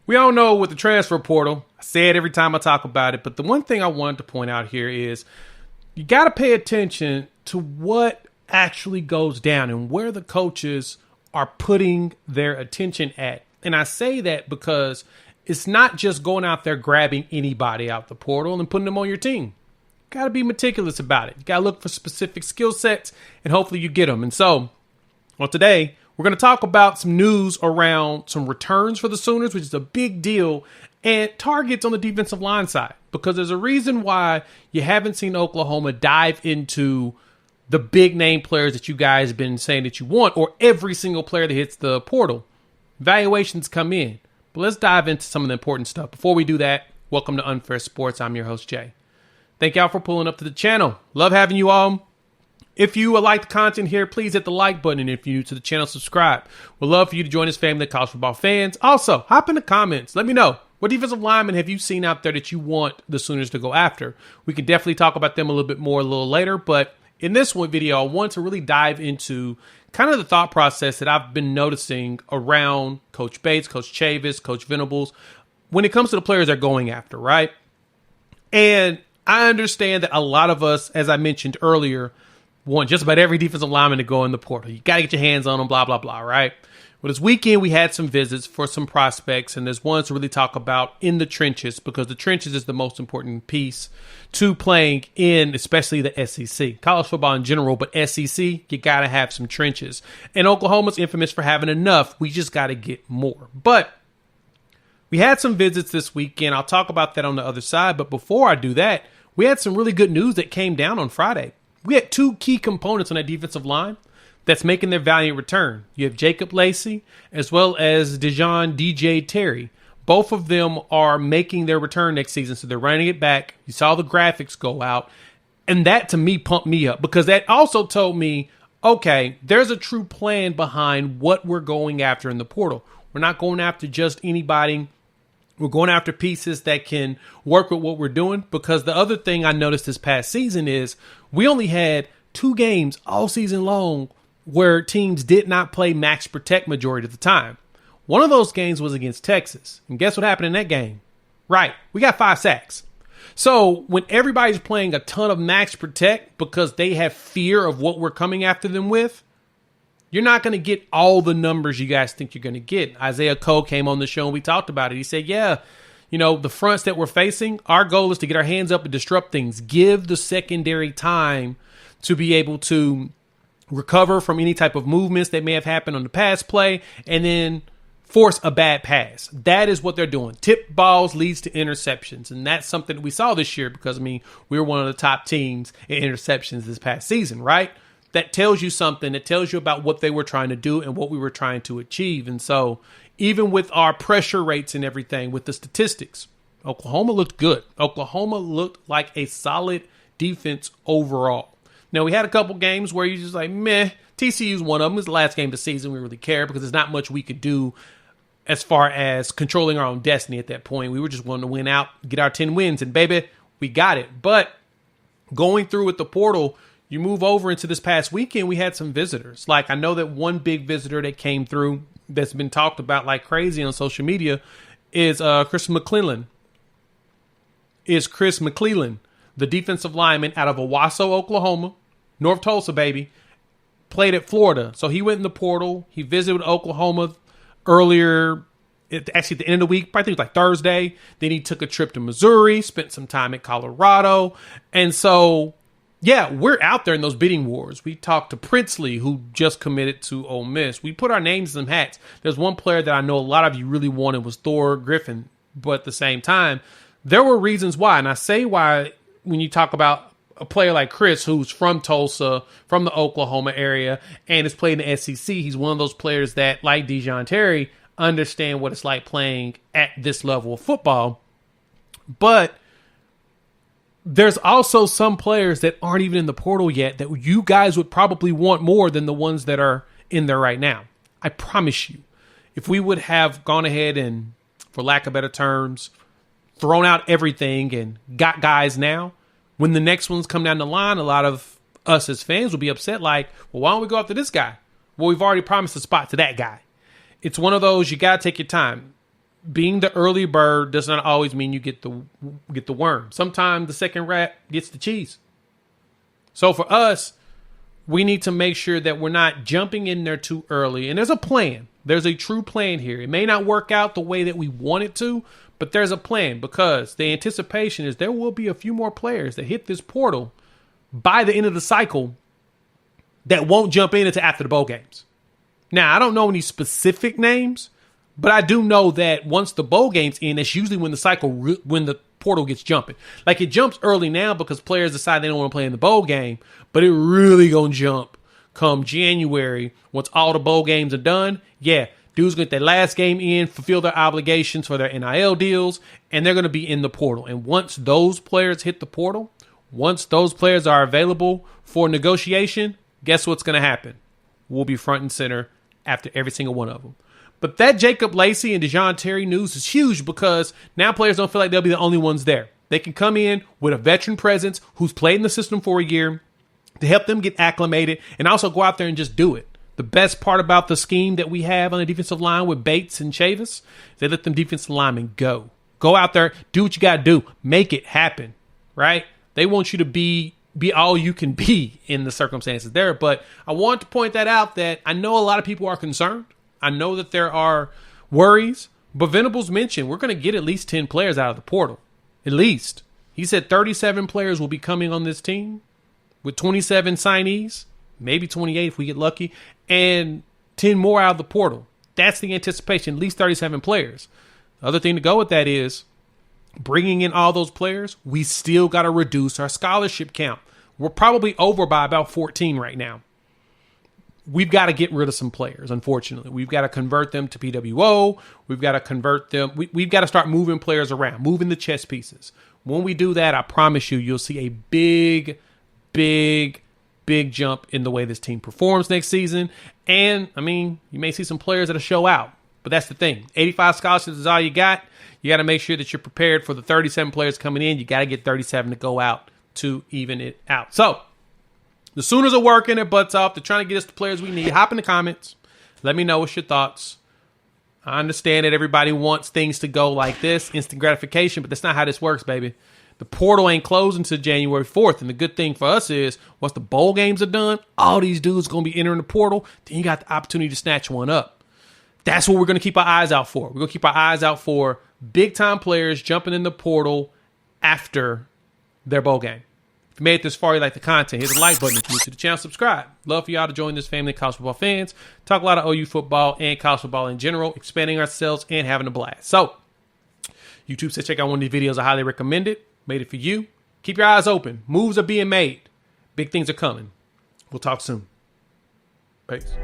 We all know with the transfer portal, I say it every time I talk about it, but the one thing I wanted to point out here is you got to pay attention to what actually goes down and where the coaches are putting their attention at. And I say that because it's not just going out there grabbing anybody out the portal and putting them on your team. Got to be meticulous about it. You got to look for specific skill sets and hopefully you get them. And so, well, today we're going to talk about some news around some returns for the Sooners, which is a big deal, and targets on the defensive line side, because there's a reason why you haven't seen Oklahoma dive into the big name players that you guys have been saying that you want, or every single player that hits the portal. Valuations come in. But let's dive into some of the important stuff. Before we do that, welcome to Unfair Sports. I'm your host, Jay. Thank y'all for pulling up to the channel. Love having you all. If you like the content here, please hit the like button. And if you're new to the channel, subscribe. We'd love for you to join this family of college football fans. Also, hop in the comments. Let me know. What defensive linemen have you seen out there that you want the Sooners to go after? We can definitely talk about them a little bit more a little later. But in this one video, I want to really dive into kind of the thought process that I've been noticing around Coach Bates, Coach Chavis, Coach Venables, when it comes to the players they're going after, right? And I understand that a lot of us, as I mentioned earlier, want just about every defensive lineman to go in the portal. You got to get your hands on them, blah, blah, blah, right? Well, this weekend we had some visits for some prospects, and there's ones to really talk about in the trenches, because the trenches is the most important piece to playing in, especially the SEC. College football in general, but SEC, you got to have some trenches. And Oklahoma's infamous for having enough. We just got to get more. But we had some visits this weekend. I'll talk about that on the other side. But before I do that, we had some really good news that came down on Friday. We had two key components on that defensive line that's making their valiant return. You have Jacob Lacey as well as Dijon DJ Terry. Both of them are making their return next season, so they're running it back. You saw the graphics go out, and that to me pumped me up, because that also told me, okay, there's a true plan behind what we're going after in the portal. We're not going after just anybody. We're going after pieces that can work with what we're doing, because the other thing I noticed this past season is we only had 2 games all season long where teams did not play max protect majority of the time. One of those games was against Texas. And guess what happened in that game? Right, we got 5 sacks. So when everybody's playing a ton of max protect because they have fear of what we're coming after them with, you're not going to get all the numbers you guys think you're going to get. Isaiah Cole came on the show and we talked about it. He said, yeah, you know, the fronts that we're facing, our goal is to get our hands up and disrupt things. Give the secondary time to be able to recover from any type of movements that may have happened on the pass play, and then force a bad pass. That is what they're doing. Tip balls leads to interceptions. And that's something that we saw this year, because, I mean, we were one of the top teams in interceptions this past season, right? That tells you something. It tells you about what they were trying to do and what we were trying to achieve. And so even with our pressure rates and everything, with the statistics, Oklahoma looked good. Oklahoma looked like a solid defense overall. Now, we had a couple games where you're just like, meh. TCU's one of them. It was the last game of the season. We really care because there's not much we could do as far as controlling our own destiny at that point. We were just wanting to win out, get our 10 wins, and baby, we got it. But going through with the portal, you move over into this past weekend, we had some visitors. Like, I know that one big visitor that came through that's been talked about like crazy on social media is Chris McClellan. The defensive lineman out of Owasso, Oklahoma, North Tulsa, baby, played at Florida. So he went in the portal. He visited Oklahoma earlier, actually at the end of the week, I think it was like Thursday. Then he took a trip to Missouri, spent some time at Colorado. And so, yeah, we're out there in those bidding wars. We talked to Princely, who just committed to Ole Miss. We put our names in some hats. There's one player that I know a lot of you really wanted was Thor Griffin. But at the same time, there were reasons why. And I say why when you talk about a player like Chris, who's from Tulsa, from the Oklahoma area, and has played in the SEC. He's one of those players that, like Dijon Terry, understand what it's like playing at this level of football. But there's also some players that aren't even in the portal yet that you guys would probably want more than the ones that are in there right now. I promise you, if we would have gone ahead and, for lack of better terms, thrown out everything and got guys now, when the next ones come down the line, a lot of us as fans will be upset like, well, why don't we go after this guy? Well, we've already promised a spot to that guy. It's one of those, you got to take your time. being the early bird does not always mean you get the worm. Sometimes the second rat gets the cheese. So for us, we need to make sure that we're not jumping in there too early. And there's a plan. There's a true plan here. It may not work out the way that we want it to, but there's a plan, because the anticipation is there will be a few more players that hit this portal by the end of the cycle that won't jump in until after the bowl games. Now, I don't know any specific names, but I do know that once the bowl games end, that's usually when when the portal gets jumping. Like, it jumps early now because players decide they don't want to play in the bowl game, but it really gonna jump come January once all the bowl games are done. Yeah, dudes get their last game in, fulfill their obligations for their NIL deals, and they're gonna be in the portal. And once those players hit the portal, once those players are available for negotiation, guess what's gonna happen? We'll be front and center after every single one of them. But that Jacob Lacey and Dejon Terry news is huge, because now players don't feel like they'll be the only ones there. They can come in with a veteran presence who's played in the system for a year to help them get acclimated, and also go out there and just do it. The best part about the scheme that we have on the defensive line with Bates and Chavis is they let them defensive linemen go. Go out there, do what you got to do, make it happen, right? They want you to be all you can be in the circumstances there. But I want to point that out, that I know a lot of people are concerned. I know that there are worries, but Venables mentioned we're going to get at least 10 players out of the portal. At least. He said 37 players will be coming on this team, with 27 signees, maybe 28 if we get lucky, and 10 more out of the portal. That's the anticipation, at least 37 players. The other thing to go with that is, bringing in all those players, we still got to reduce our scholarship count. We're probably over by about 14 right now. We've got to get rid of some players, unfortunately. We've got to convert them to PWO. We've got to convert them. We've got to start moving players around, moving the chess pieces. When we do that, I promise you'll see a big jump in the way this team performs next season. And, I mean, you may see some players that'll show out. But that's the thing. 85 scholarships is all you got. You got to make sure that you're prepared for the 37 players coming in. You got to get 37 to go out to even it out. So, the Sooners are working their butts off. They're trying to get us the players we need. Hop in the comments. Let me know what's your thoughts. I understand that everybody wants things to go like this, instant gratification, but that's not how this works, baby. The portal ain't closing until January 4th, and the good thing for us is once the bowl games are done, all these dudes are going to be entering the portal. Then you got the opportunity to snatch one up. That's what we're going to keep our eyes out for. We're going to keep our eyes out for big-time players jumping in the portal after their bowl game. If you made it this far, you like the content, hit the like button. If you're new to the channel, subscribe. Love for y'all to join this family of college football fans. Talk a lot of OU football and college football in general, expanding ourselves and having a blast. So, YouTube says check out one of these videos. I highly recommend it. Made it for you. Keep your eyes open. Moves are being made. Big things are coming. We'll talk soon. Peace.